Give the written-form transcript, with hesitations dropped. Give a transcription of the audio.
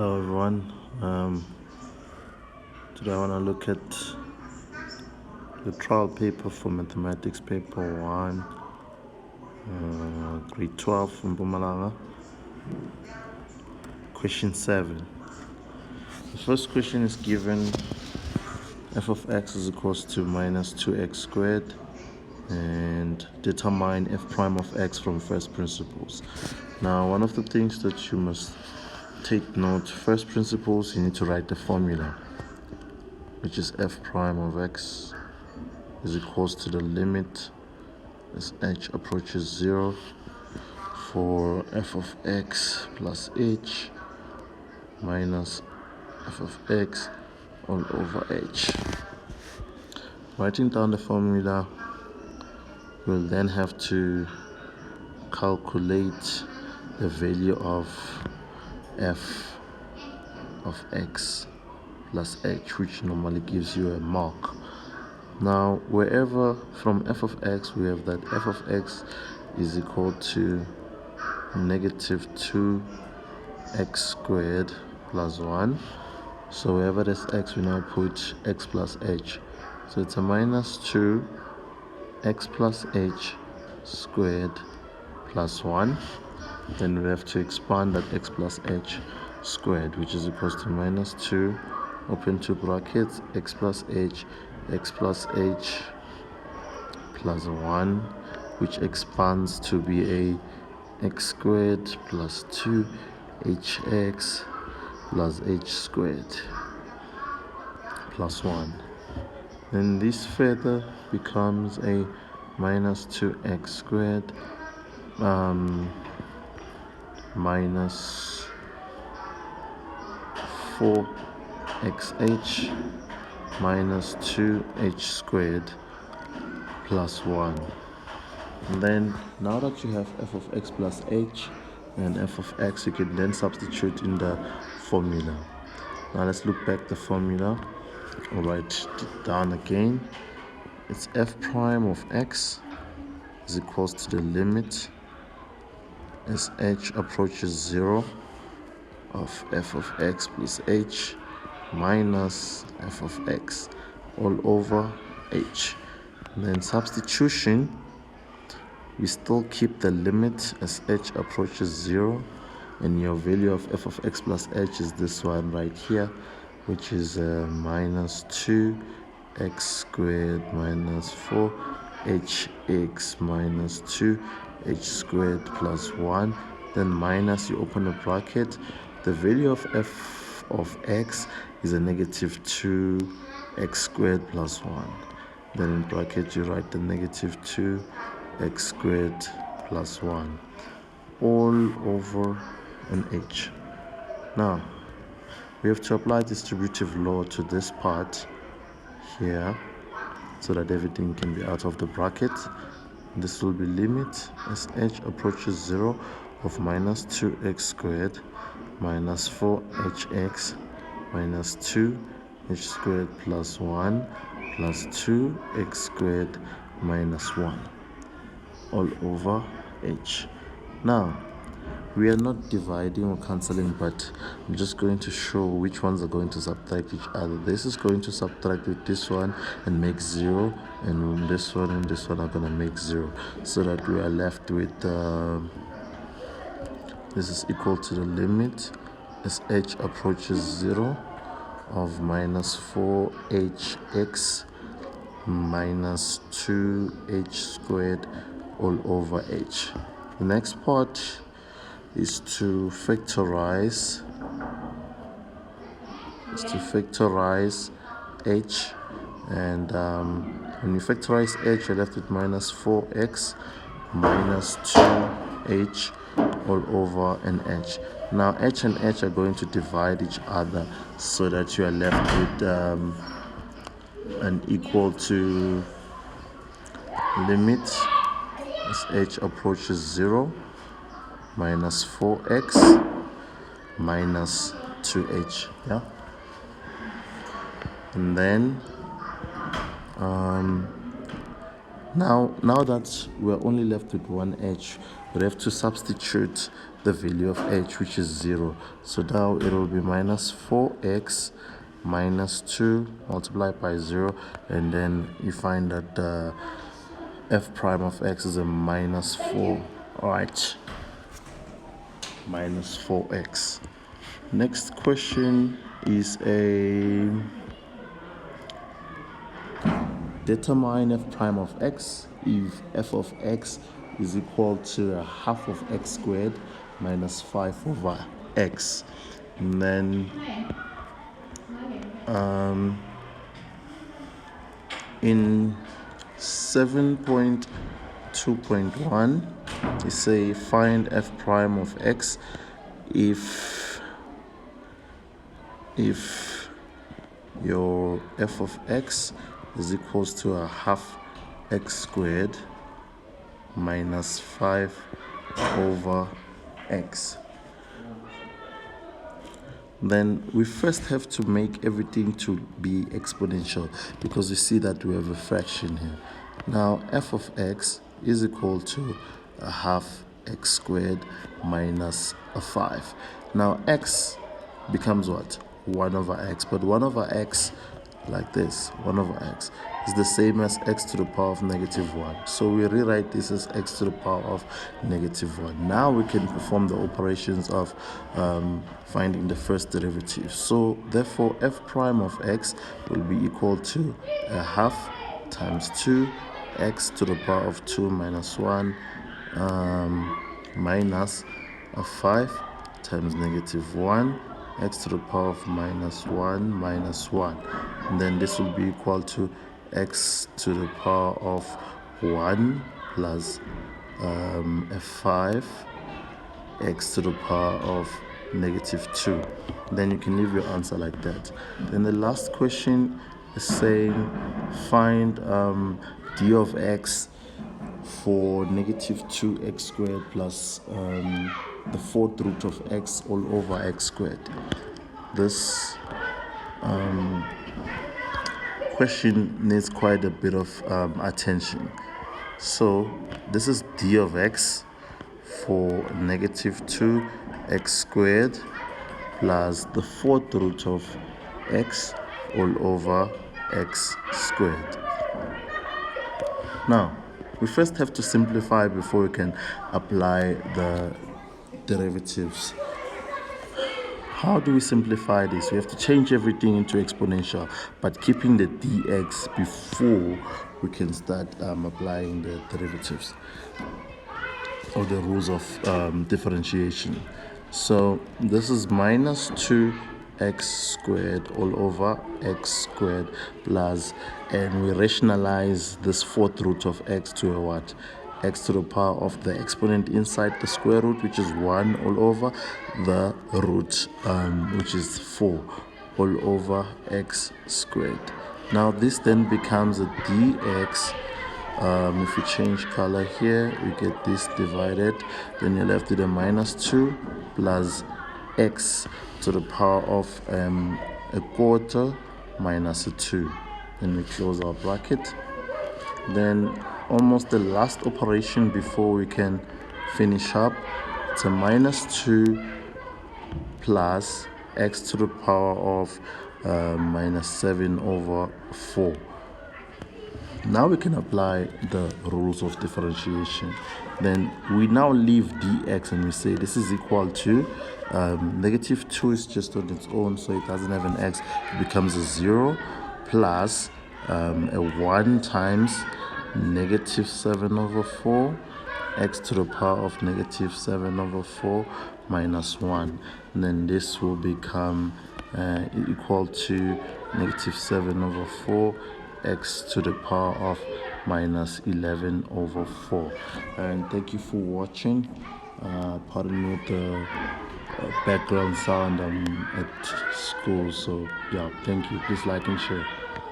Hello everyone. Today I want to look at the trial paper for mathematics paper 1, grade 12 from Mpumalanga. Question 7. The first question is given f of x is equals to minus 2x squared and determine f prime of x from first principles. Now, one of the things that you must take note, first principles, you need to write the formula, which is f prime of x is equals to the limit as h approaches 0 for f of x plus h minus f of x all over h. Writing down the formula, we'll then have to calculate the value of f of x plus h, which normally gives you a mark. Now, wherever from f of x we have that f of x is equal to negative 2x squared plus 1. So wherever there's x, we now put x plus h. So it's a minus 2x plus h squared plus 1. Then we have to expand that x plus h squared, which is equals to minus 2, open two brackets, x plus h plus 1, which expands to be a x squared plus 2hx plus h squared plus 1. Then this further becomes a minus 2x squared minus 4xh minus 2h squared plus 1. And then now that you have f of x plus h and f of x, you can then substitute in the formula. Now let's look back the formula. I'll write it down again. It's f prime of x is equals to the limit as h approaches 0 of f of x plus h minus f of x all over h. And then substitution, we still keep the limit as h approaches 0, and your value of f of x plus h is this one right here, which is minus 2x squared minus 4hx minus 2h squared plus 1. Then minus, you open a bracket, the value of f of x is a negative 2x squared plus 1. Then in bracket you write the negative 2x squared plus 1 all over an h. Now we have to apply distributive law to this part here so that everything can be out of the bracket. This will be limit as h approaches 0 of minus 2x squared minus 4hx minus 2h squared plus 1 plus 2x squared minus 1 all over h. Now, we are not dividing or cancelling, but I'm just going to show which ones are going to subtract each other. This is going to subtract with this one and make 0, and this one and this one are going to make 0, so that we are left with this is equal to the limit as h approaches 0 of minus 4hx minus 2h squared all over h. The next part is to factorize h, and when you factorize h, you're left with minus 4x minus 2h all over an h. Now h and h are going to divide each other so that you are left with an equal to limit as h approaches 0 minus 4x minus 2h. Yeah. And then now that we're only left with one h, we have to substitute the value of h, which is 0. So now it will be minus 4x minus 2 multiplied by 0, and then you find that f prime of x is a minus 4. Alright, minus 4x. Next question is a determine f prime of x if f of x is equal to a half of x squared minus 5 over x. And then in 7.2.1 you say find f prime of x if your f of x is equals to a half x squared minus 5 over x. Then we first have to make everything to be exponential, because you see that we have a fraction here. Now f of x is equal to a half x squared minus a 5. Now x becomes what? 1 over x, but 1 over x, like this, 1 over x is the same as x to the power of negative 1. So we rewrite this as x to the power of negative 1. Now we can perform the operations of finding the first derivative. So therefore f prime of x will be equal to a half times 2 x to the power of 2 minus 1 minus a 5 times negative 1 x to the power of minus 1 minus 1. And then this will be equal to x to the power of 1 plus a 5 x to the power of negative 2. Then you can leave your answer like that. Then the last question is saying find d of x for negative 2x squared plus the fourth root of x all over x squared. This question needs quite a bit of attention. So this is d of x for negative 2x squared plus the fourth root of x all over x squared. Now we first have to simplify before we can apply the derivatives. How do we simplify this? We have to change everything into exponential, but keeping the dx before we can start applying the derivatives or the rules of differentiation. So this is minus 2x squared all over x squared plus, and we rationalize this fourth root of x to a what? X to the power of the exponent inside the square root, which is 1 all over the root, which is 4 all over x squared. Now this then becomes a dx. If you change color here, you get this divided, then you're left with a minus 2 plus x to the power of a quarter minus a 2. Then we close our bracket. Then almost the last operation before we can finish up, it's a minus 2 plus x to the power of minus 7 over 4. Now we can apply the rules of differentiation. Then we now leave dx and we say this is equal to negative 2 is just on its own, so it doesn't have an x. It becomes a 0 plus a 1 times negative 7 over 4 x to the power of negative 7 over 4 minus 1. And then this will become equal to negative 7 over 4 x to the power of minus 11 over 4. And thank you for watching. Pardon me with the background sound. I'm at school, so yeah, thank you. Please like and share.